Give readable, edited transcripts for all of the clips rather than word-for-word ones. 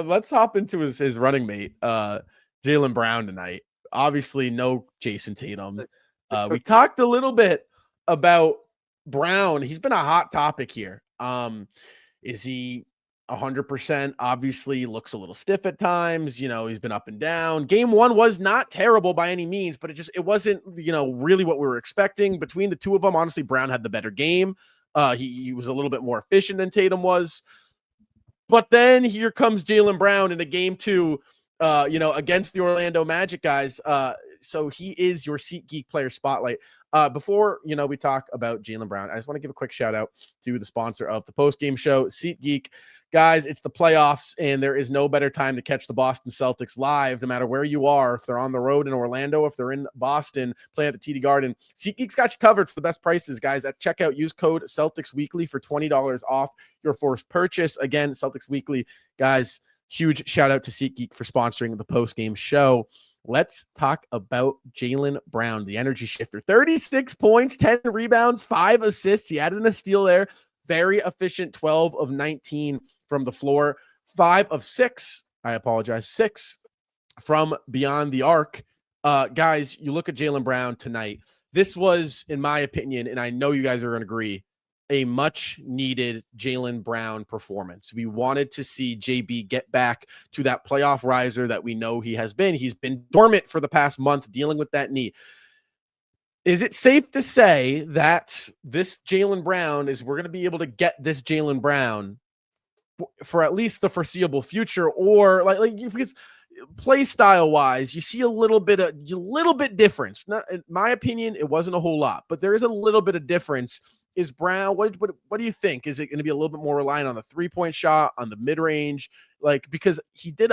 let's hop into his running mate, Jaylen Brown tonight. Obviously, no Jason Tatum. We talked a little bit about Brown. He's been a hot topic here. Is he 100%? Obviously, looks a little stiff at times. He's been up and down. Game 1 was not terrible by any means, but it wasn't, really what we were expecting. Between the two of them, honestly, Brown had the better game. He was a little bit more efficient than Tatum was. But then here comes Jaylen Brown in a game 2, against the Orlando Magic guys. So he is your SeatGeek player spotlight. Before, we talk about Jaylen Brown, I just want to give a quick shout out to the sponsor of the postgame show, SeatGeek. Guys, it's the playoffs, and there is no better time to catch the Boston Celtics live, no matter where you are. If they're on the road in Orlando, if they're in Boston, playing at the TD Garden, SeatGeek's got you covered for the best prices, guys. At checkout, use code CelticsWeekly for $20 off your first purchase. Again, Celtics Weekly, guys. Huge shout out to SeatGeek for sponsoring the postgame show. Let's talk about Jaylen Brown, the energy shifter. 36 points, 10 rebounds, 5 assists. He added a steal there. Very efficient, 12 of 19 from the floor, 5 of 6. 6 from beyond the arc. Guys, you look at Jaylen Brown tonight. This was, in my opinion, and I know you guys are going to agree, a much needed Jaylen Brown performance. We wanted to see JB get back to that playoff riser that we know he has been. He's been dormant for the past month dealing with that knee. Is it safe to say that this Jaylen Brown we're going to be able to get this Jaylen Brown for at least the foreseeable future, or because play style wise, you see a little bit difference. Not, in my opinion, it wasn't a whole lot, but there is a little bit of difference. Is Brown, what do you think? Is it going to be a little bit more reliant on the 3-point shot, on the mid range? Because he did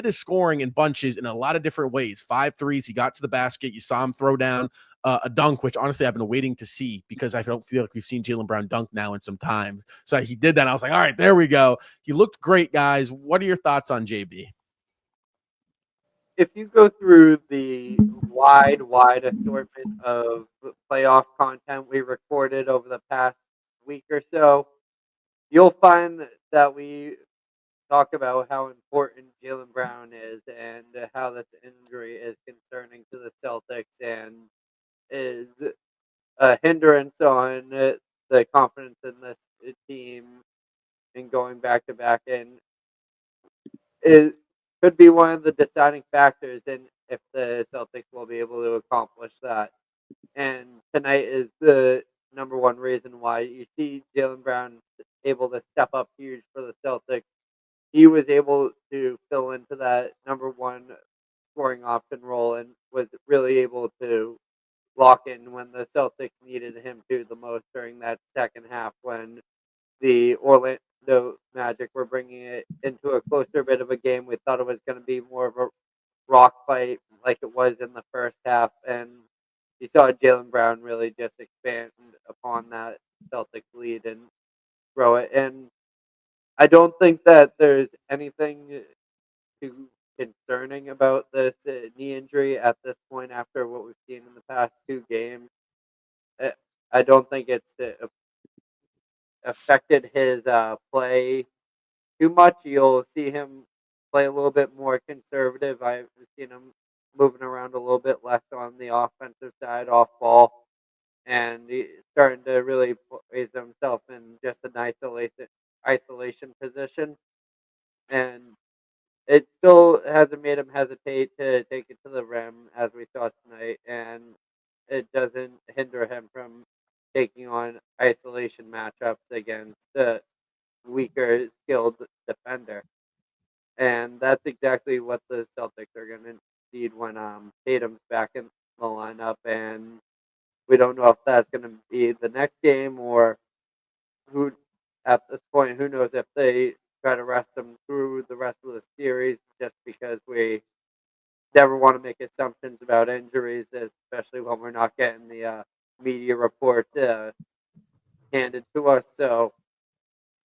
his scoring in bunches in a lot of different ways. 5 threes, he got to the basket. You saw him throw down a dunk, which honestly I've been waiting to see because I don't feel like we've seen Jaylen Brown dunk now in some time. So he did that. And I was like, all right, there we go. He looked great, guys. What are your thoughts on JB? If you go through the wide assortment of playoff content we recorded over the past week or so, you'll find that we talk about how important Jaylen Brown is and how this injury is concerning to the Celtics and is a hindrance on the confidence in this team and going back to back, and it could be one of the deciding factors in if the Celtics will be able to accomplish that. And tonight is the number one reason why you see Jaylen Brown able to step up huge for the Celtics. He was able to fill into that number one scoring option role and was really able to lock in when the Celtics needed him to the most during that second half when the Orlando Magic were bringing it into a closer bit of a game. We thought it was going to be more of a rock fight like it was in the first half, and you saw Jaylen Brown really just expand upon that Celtics lead and grow it. And I don't think that there's anything too concerning about this knee injury at this point after what we've seen in the past 2 games. Uh, I don't think it's affected his play too much. You'll see him play a little bit more conservative. I've seen him moving around a little bit less on the offensive side, off ball, and he's starting to really place himself in just an isolation position. And it still hasn't made him hesitate to take it to the rim as we saw tonight, and it doesn't hinder him from taking on isolation matchups against the weaker skilled defender. And that's exactly what the Celtics are going to need when Tatum's back in the lineup. And we don't know if that's going to be the next game or who. At this point, who knows if they try to rest him through the rest of the series, just because we never want to make assumptions about injuries, especially when we're not getting the media report handed to us. So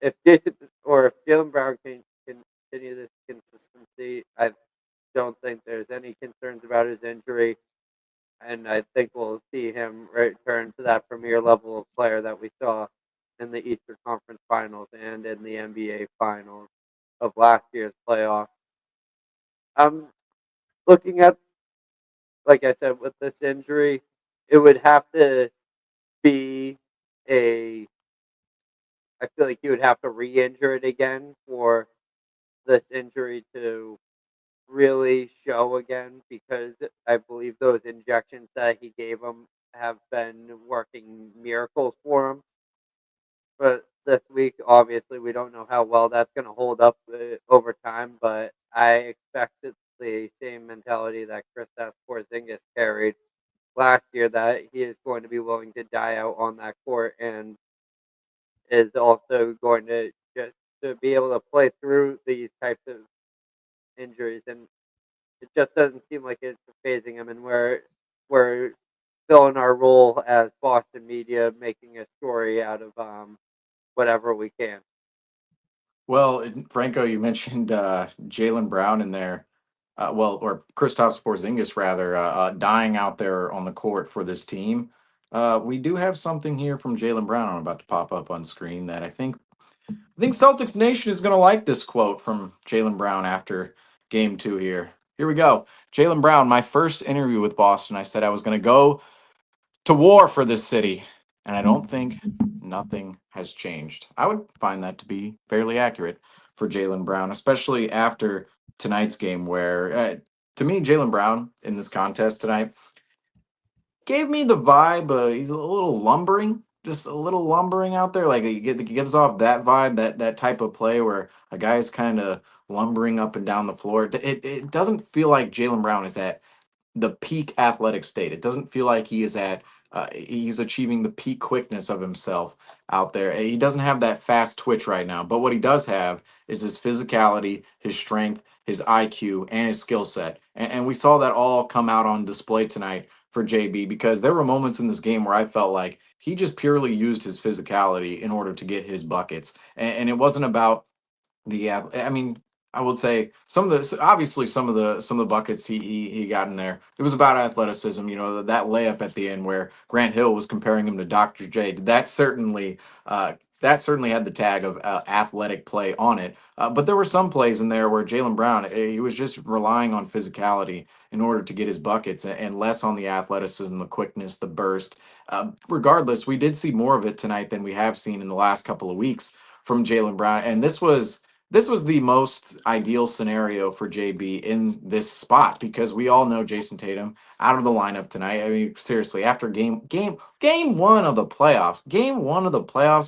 if Jaylen Brown can continue this consistency, I don't think there's any concerns about his injury, and I think we'll see him return to that premier level of player that we saw in the Eastern Conference Finals and in the NBA Finals. of last year's playoffs. I'm looking at, like I said, with this injury, it would have to be a. I feel like you would have to re-injure it again for this injury to really show again, because I believe those injections that he gave him have been working miracles for him. But this week, obviously, we don't know how well that's going to hold up over time. But I expect it's the same mentality that Kristaps Porzingis carried last year, that he is going to be willing to die out on that court, and is also going to just to be able to play through these types of injuries. And it just doesn't seem like it's phasing him, and we're still in our role as Boston media, making a story out of whatever we can. Well, Franco, you mentioned Jaylen Brown in there. Or Kristaps Porzingis rather, dying out there on the court for this team. We do have something here from Jaylen Brown. I'm about to pop up on screen that I think Celtics Nation is going to like this quote from Jaylen Brown after Game 2 here. Here we go. Jaylen Brown, my first interview with Boston, I said I was going to go to war for this city, and I don't think nothing has changed. I would find that to be fairly accurate for Jaylen Brown, especially after tonight's game, where to me, Jaylen Brown in this contest tonight gave me the vibe. He's a little lumbering, just a little lumbering out there. Like he gives off that vibe, that type of play where a guy is kind of lumbering up and down the floor. It doesn't feel like Jaylen Brown is at the peak athletic state. It doesn't feel like he's achieving the peak quickness of himself out there. He doesn't have that fast twitch right now, but what he does have is his physicality, his strength, his IQ, and his skill set. And we saw that all come out on display tonight for JB, because there were moments in this game where I felt like he just purely used his physicality in order to get his buckets. And it wasn't about I mean, I would say obviously some of the buckets he got in there. It was about athleticism. That layup at the end where Grant Hill was comparing him to Dr. J. That certainly had the tag of athletic play on it. But there were some plays in there where Jaylen Brown, he was just relying on physicality in order to get his buckets, and less on the athleticism, the quickness, the burst. Regardless, we did see more of it tonight than we have seen in the last couple of weeks from Jaylen Brown, and this was the most ideal scenario for JB in this spot, because we all know Jason Tatum out of the lineup tonight. I mean, seriously, after game one of the playoffs,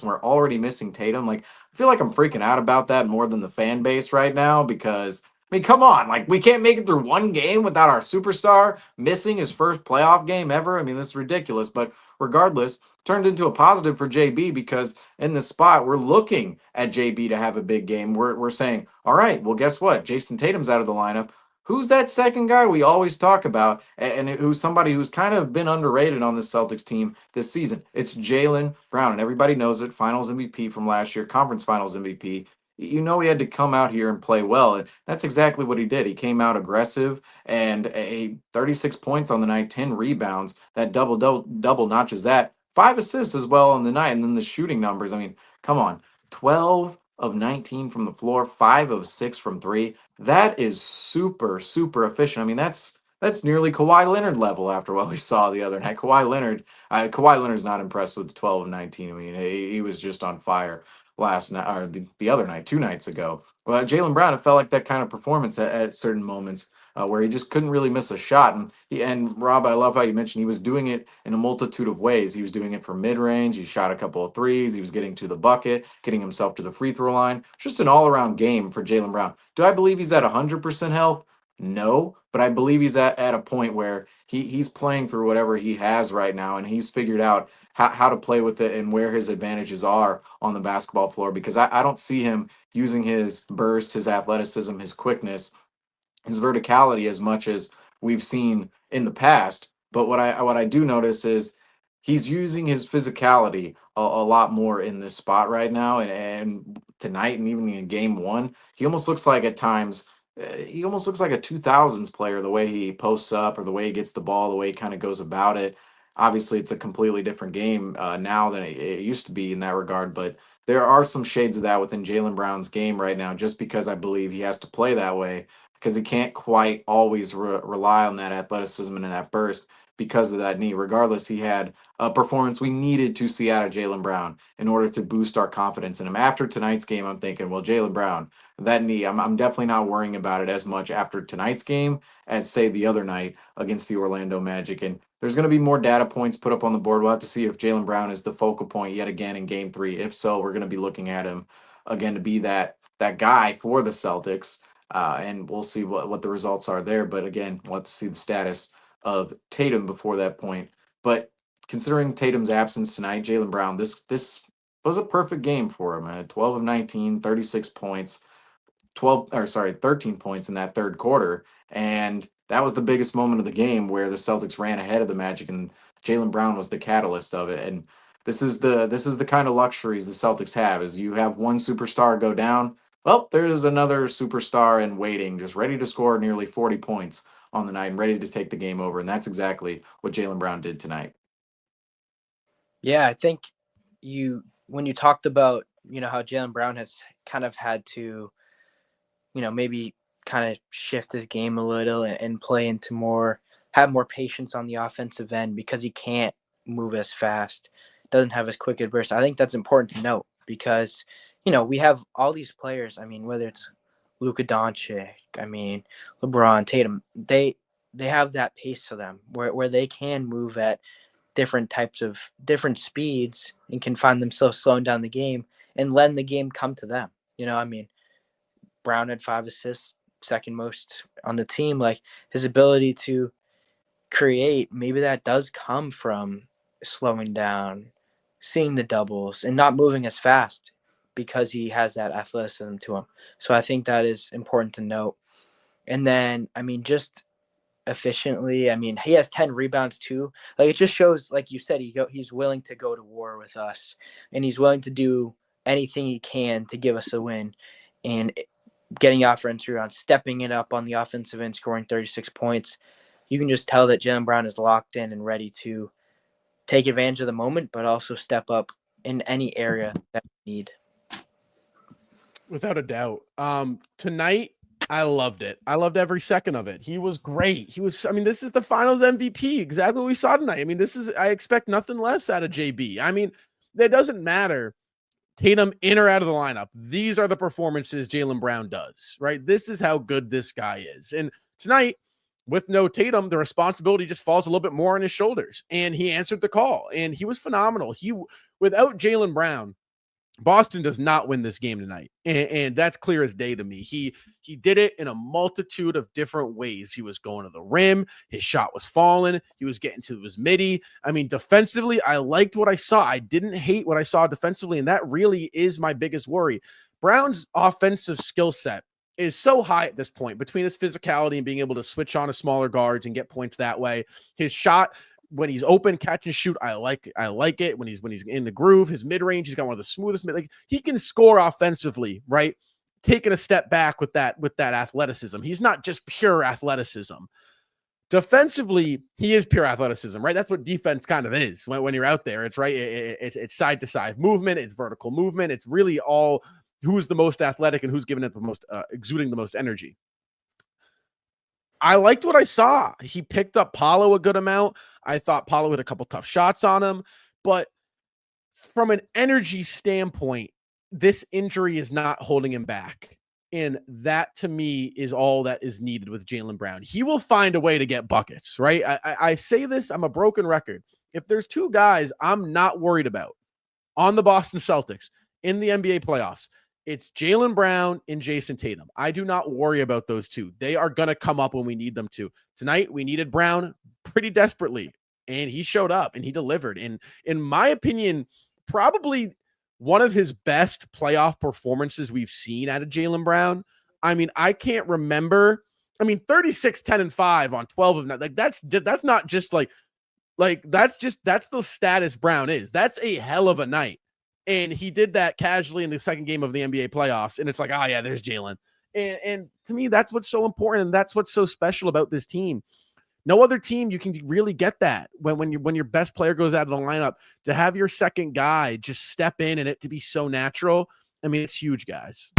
and we're already missing Tatum. Like, I feel like I'm freaking out about that more than the fan base right now, because I mean, come on, like we can't make it through one game without our superstar missing his first playoff game ever. I mean, this is ridiculous, but regardless, turned into a positive for JB, because in this spot, we're looking at JB to have a big game. We're saying, all right, well, guess what? Jason Tatum's out of the lineup. Who's that second guy we always talk about, and who's somebody who's kind of been underrated on the Celtics team this season? It's Jaylen Brown, and everybody knows it. Finals MVP from last year, conference finals MVP. He had to come out here and play well, and that's exactly what he did. He came out aggressive, and 36 points on the night, 10 rebounds. That double notches that. 5 assists as well on the night, and then the shooting numbers. I mean, come on, 12 of 19 from the floor, 5 of 6 from three. That is super, super efficient. I mean, that's nearly Kawhi Leonard level after what we saw the other night. Kawhi Leonard's not impressed with the 12 of 19. I mean, he was just on fire last night, or the other night, 2 nights ago. Well, Jaylen Brown, it felt like that kind of performance at certain moments. Where he just couldn't really miss a shot. And Rob, I love how you mentioned he was doing it in a multitude of ways. He was doing it from mid range. He shot a couple of threes. He was getting to the bucket, getting himself to the free throw line. Just an all around game for Jaylen Brown. Do I believe he's at 100% health? No, but I believe he's at a point where he's playing through whatever he has right now, and he's figured out how to play with it and where his advantages are on the basketball floor, because I don't see him using his burst, his athleticism, his quickness, his verticality as much as we've seen in the past. But what I do notice is he's using his physicality a lot more in this spot right now, and tonight, and even in game one, he almost looks like at times. He almost looks like a 2000s player, the way he posts up or the way he gets the ball, the way he kind of goes about it. Obviously, it's a completely different game now than it used to be in that regard, but there are some shades of that within Jaylen Brown's game right now, just because I believe he has to play that way because he can't quite always rely on that athleticism and that burst because of that knee. Regardless, he had a performance we needed to see out of Jaylen Brown in order to boost our confidence in him. After tonight's game, I'm thinking, well, Jaylen Brown, that knee, I'm definitely not worrying about it as much after tonight's game as, say, the other night against the Orlando Magic. And there's going to be more data points put up on the board. We'll have to see if Jaylen Brown is the focal point yet again in game 3. If so, we're going to be looking at him again to be that guy for the Celtics. And we'll see what the results are there. But again, we'll have to see the status of Tatum before that point. But considering Tatum's absence tonight, Jaylen Brown, this was a perfect game for him. 12 of 19, 36 points, 13 points in that third quarter. And that was the biggest moment of the game where the Celtics ran ahead of the Magic, and Jaylen Brown was the catalyst of it. And this is the kind of luxuries the Celtics have, is you have one superstar go down. Well, there's another superstar in waiting, just ready to score nearly 40 points on the night and ready to take the game over. And that's exactly what Jaylen Brown did tonight. Yeah, I think when you talked about, how Jaylen Brown has kind of had to, maybe kind of shift his game a little and play into have more patience on the offensive end because he can't move as fast, doesn't have as quick a burst. I think that's important to note because, we have all these players. I mean, whether it's Luka Doncic, LeBron, Tatum, they have that pace to them where they can move at different speeds and can find themselves slowing down the game and letting the game come to them. Brown had 5 assists, second most on the team. Like, his ability to create, maybe that does come from slowing down, seeing the doubles, and not moving as fast because he has that athleticism to him. So I think that is important to note. And then, just efficiently, he has 10 rebounds too. Like, it just shows, like you said, he's willing to go to war with us, and he's willing to do anything he can to give us a win. And getting offensive rebounds, stepping it up on the offensive end, scoring 36 points. You can just tell that Jaylen Brown is locked in and ready to take advantage of the moment, but also step up in any area that we need. Without a doubt. Tonight, I loved it. I loved every second of it. He was great. This is the finals MVP, exactly what we saw tonight. I expect nothing less out of JB. That doesn't matter. Tatum in or out of the lineup. These are the performances Jaylen Brown does, right? This is how good this guy is. And tonight, with no Tatum, the responsibility just falls a little bit more on his shoulders. And he answered the call, and he was phenomenal. Without Jaylen Brown, Boston does not win this game tonight, and that's clear as day to me. He did it in a multitude of different ways. He was going to the rim. His shot was falling. He was getting to his midi. Defensively, I liked what I saw. I didn't hate what I saw defensively, and that really is my biggest worry. Brown's offensive skill set is so high at this point between his physicality and being able to switch on to smaller guards and get points that way. His shot, when he's open, catch and shoot, I like it. When he's in the groove, his mid range, he's got one of the smoothest. He can score offensively, right? Taking a step back with that athleticism. He's not just pure athleticism. Defensively, he is pure athleticism, right? That's what defense kind of is when you're out there. It's right. It's side to side movement. It's vertical movement. It's really all who's the most athletic and who's giving it the most, exuding the most energy. I liked what I saw. He picked up Paulo a good amount. I thought Paulo had a couple tough shots on him, but from an energy standpoint, this injury is not holding him back. And that, to me, is all that is needed with Jaylen Brown. He will find a way to get buckets, right? I say this, I'm a broken record. If there's two guys I'm not worried about on the Boston Celtics in the NBA playoffs, it's Jaylen Brown and Jason Tatum. I do not worry about those two. They are going to come up when we need them to. Tonight, we needed Brown pretty desperately, and he showed up and he delivered. And in my opinion, probably one of his best playoff performances we've seen out of Jaylen Brown. I can't remember. 36, 10, and 5 on 12 of 9. Like, that's not just that's the status Brown is. That's a hell of a night. And he did that casually in the second game of the NBA playoffs. And it's like, oh, yeah, there's Jaylen. And to me, that's what's so important. And that's what's so special about this team. No other team you can really get that when your best player goes out of the lineup, to have your second guy just step in and it to be so natural. I mean, it's huge, guys.